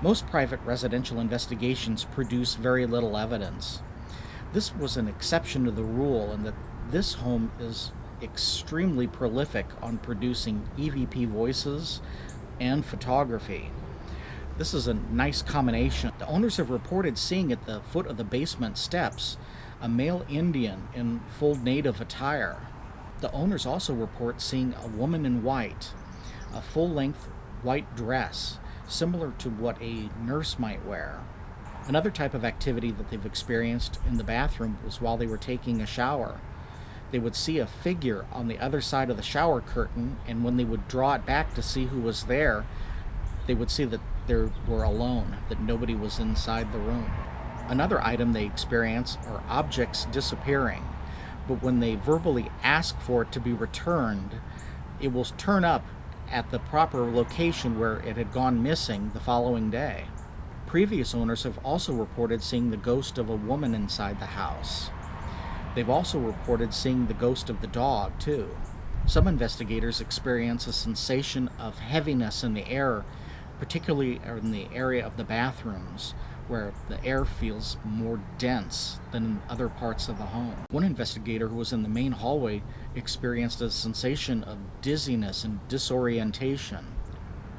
Most private residential investigations produce very little evidence. This was an exception to the rule in that this home is extremely prolific on producing EVP voices and photography. This is a nice combination. The owners have reported seeing at the foot of the basement steps a male Indian in full native attire. The owners also report seeing a woman in white, a full-length white dress, similar to what a nurse might wear. Another type of activity that they've experienced in the bathroom was while they were taking a shower. They would see a figure on the other side of the shower curtain, and when they would draw it back to see who was there, they would see that they were alone, that nobody was inside the room. Another item they experience are objects disappearing, but when they verbally ask for it to be returned, it will turn up at the proper location where it had gone missing the following day. Previous owners have also reported seeing the ghost of a woman inside the house. They've also reported seeing the ghost of the dog, too. Some investigators experience a sensation of heaviness in the air, particularly in the area of the bathrooms, where the air feels more dense than in other parts of the home. One investigator who was in the main hallway experienced a sensation of dizziness and disorientation.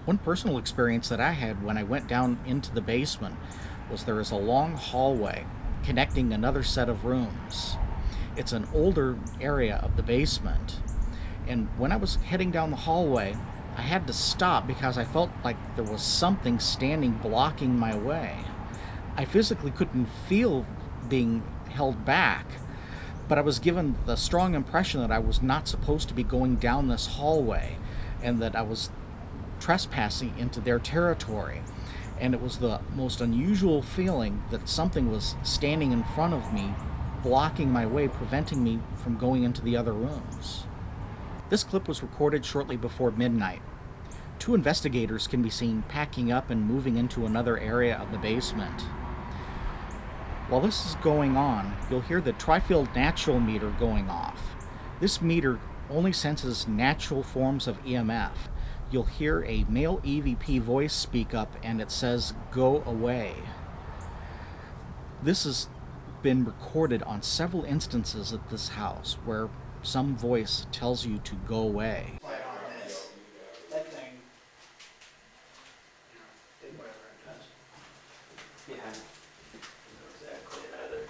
One personal experience that I had when I went down into the basement was there is a long hallway connecting another set of rooms. It's an older area of the basement, and when I was heading down the hallway, I had to stop because I felt like there was something standing blocking my way. I physically couldn't feel being held back, but I was given the strong impression that I was not supposed to be going down this hallway and that I was trespassing into their territory. And it was the most unusual feeling that something was standing in front of me, blocking my way, preventing me from going into the other rooms. This clip was recorded shortly before midnight. Two investigators can be seen packing up and moving into another area of the basement. While this is going on, you'll hear the tri-field natural meter going off. This meter only senses natural forms of EMF. You'll hear a male EVP voice speak up and it says, "Go away." This has been recorded on several instances at this house where some voice tells you to go away. That thing did whatever it does. Yeah. Exactly either.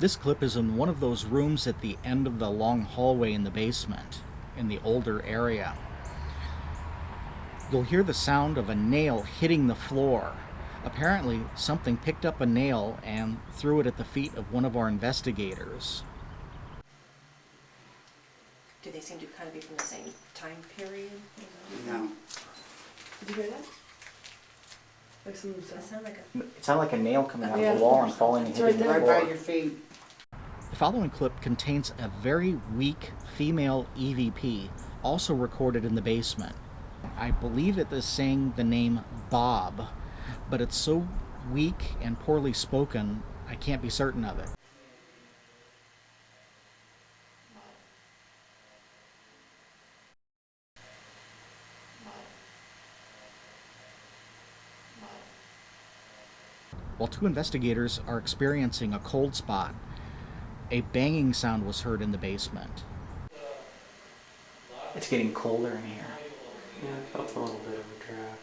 This clip is in one of those rooms at the end of the long hallway in the basement, in the older area. You'll hear the sound of a nail hitting the floor. Apparently, something picked up a nail and threw it at the feet of one of our investigators. Do they seem to kind of be from the same time period? No. Did you hear that? Like some Does it sound like a... It sounded like a nail coming out Yeah. of the wall and falling and It's hitting right the there. floor. By your feet. The following clip contains a very weak female EVP, also recorded in the basement. I believe it is saying the name Bob, but it's so weak and poorly spoken, I can't be certain of it. While two investigators are experiencing a cold spot, a banging sound was heard in the basement. It's getting colder in here. Yeah, I felt a little bit of a draft.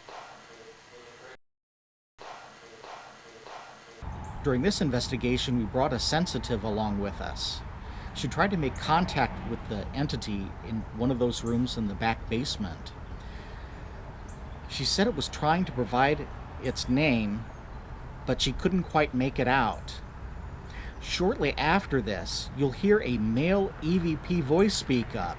During this investigation, we brought a sensitive along with us. She tried to make contact with the entity in one of those rooms in the back basement. She said it was trying to provide its name, but she couldn't quite make it out. Shortly after this, you'll hear a male EVP voice speak up.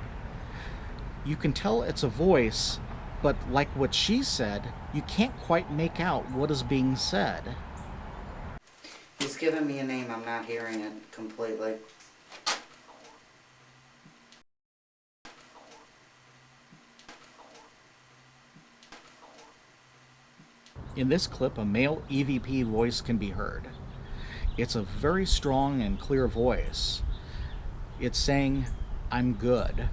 You can tell it's a voice, but like what she said, you can't quite make out what is being said. He's giving me a name. I'm not hearing it completely. In this clip, a male EVP voice can be heard. It's a very strong and clear voice. It's saying, "I'm good."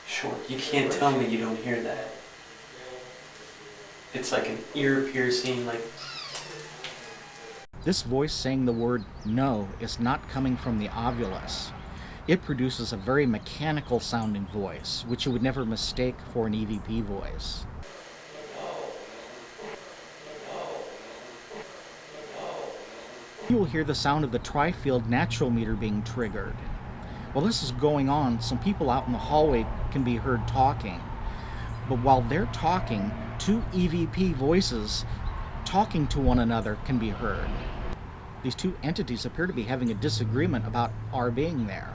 Short. You can't tell me you don't hear that. It's like an ear-piercing, like... This voice saying the word "no" is not coming from the ovulus. It produces a very mechanical sounding voice, which you would never mistake for an EVP voice. You will hear the sound of the tri-field natural meter being triggered. While this is going on, some people out in the hallway can be heard talking. But while they're talking, two EVP voices talking to one another can be heard. These two entities appear to be having a disagreement about our being there.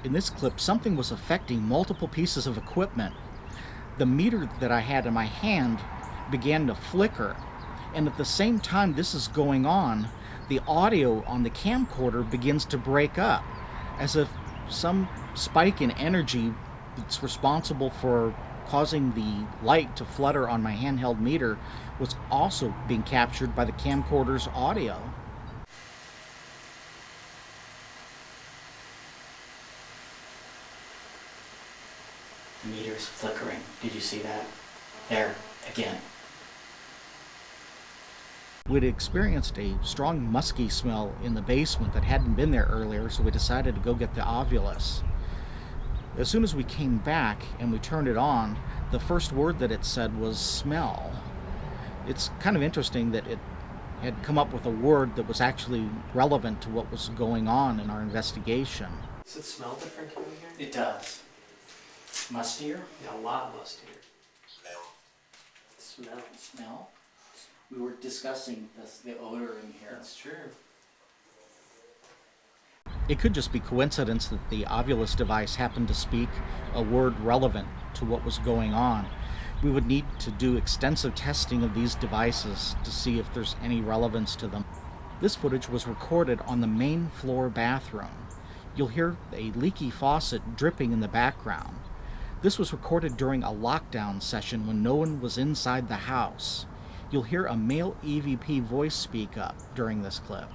In this clip, something was affecting multiple pieces of equipment. The meter that I had in my hand began to flicker, and at the same time this is going on, the audio on the camcorder begins to break up, as if some spike in energy that's responsible for causing the light to flutter on my handheld meter was also being captured by the camcorder's audio. The meter's flickering. Did you see that? There, again. We'd experienced a strong musky smell in the basement that hadn't been there earlier, so we decided to go get the ovulus. As soon as we came back and we turned it on, the first word that it said was "smell." It's kind of interesting that it had come up with a word that was actually relevant to what was going on in our investigation. Does it smell different coming here? It does. Mustier? Yeah, a lot mustier. Smell. Smell? We were discussing the odor in here. That's true. It could just be coincidence that the ovulus device happened to speak a word relevant to what was going on. We would need to do extensive testing of these devices to see if there's any relevance to them. This footage was recorded on the main floor bathroom. You'll hear a leaky faucet dripping in the background. This was recorded during a lockdown session when no one was inside the house. You'll hear a male EVP voice speak up during this clip.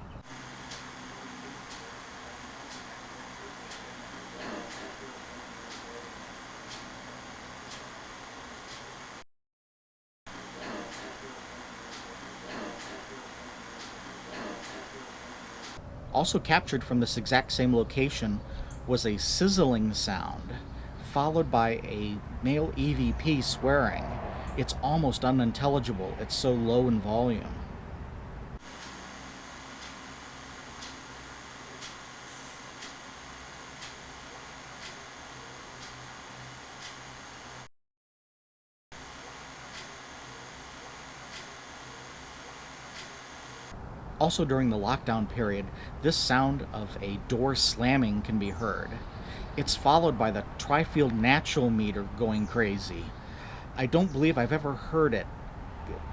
Also captured from this exact same location was a sizzling sound, followed by a male EVP swearing. It's almost unintelligible, it's so low in volume. Also during the lockdown period, this sound of a door slamming can be heard. It's followed by the tri-field natural meter going crazy. I don't believe I've ever heard it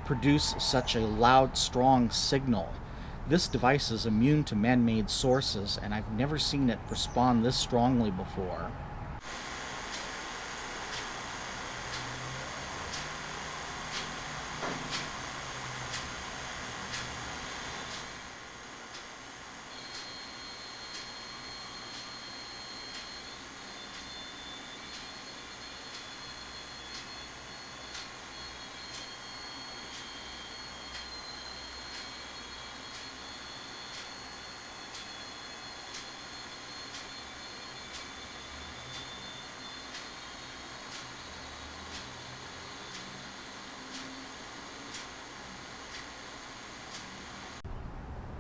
produce such a loud, strong signal. This device is immune to man-made sources, and I've never seen it respond this strongly before.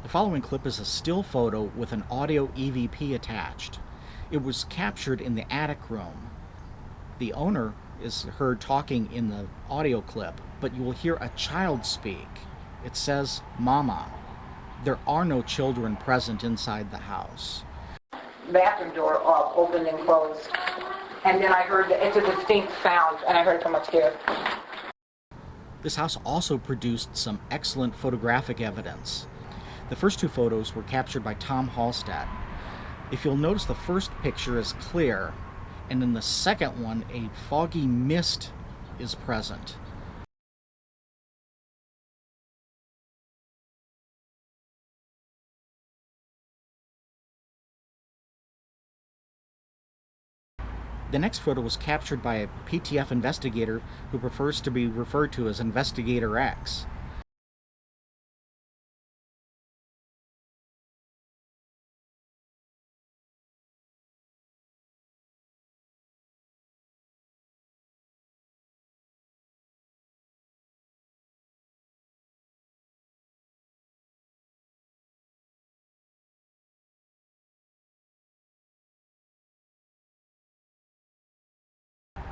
The following clip is a still photo with an audio EVP attached. It was captured in the attic room. The owner is heard talking in the audio clip, but you will hear a child speak. It says, "Mama." There are no children present inside the house. Bathroom door opened and closed. And then I heard it's a distinct sound, and I heard it from upstairs. This house also produced some excellent photographic evidence. The first two photos were captured by Tom Hallstatt. If you'll notice, the first picture is clear, and in the second one, a foggy mist is present. The next photo was captured by a PTF investigator who prefers to be referred to as Investigator X.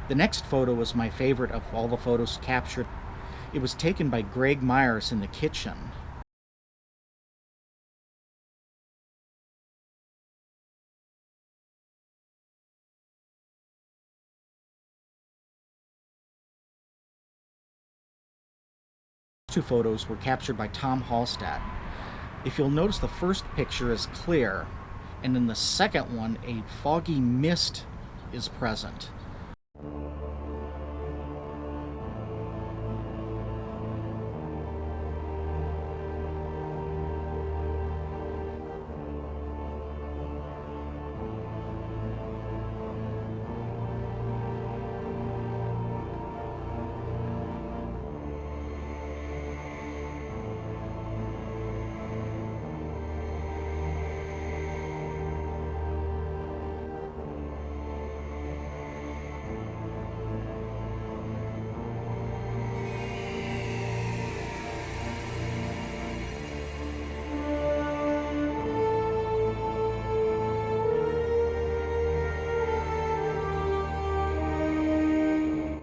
The next photo was my favorite of all the photos captured. It was taken by Greg Myers in the kitchen. Two photos were captured by Tom Hallstatt. If you'll notice, the first picture is clear, and in the second one, a foggy mist is present.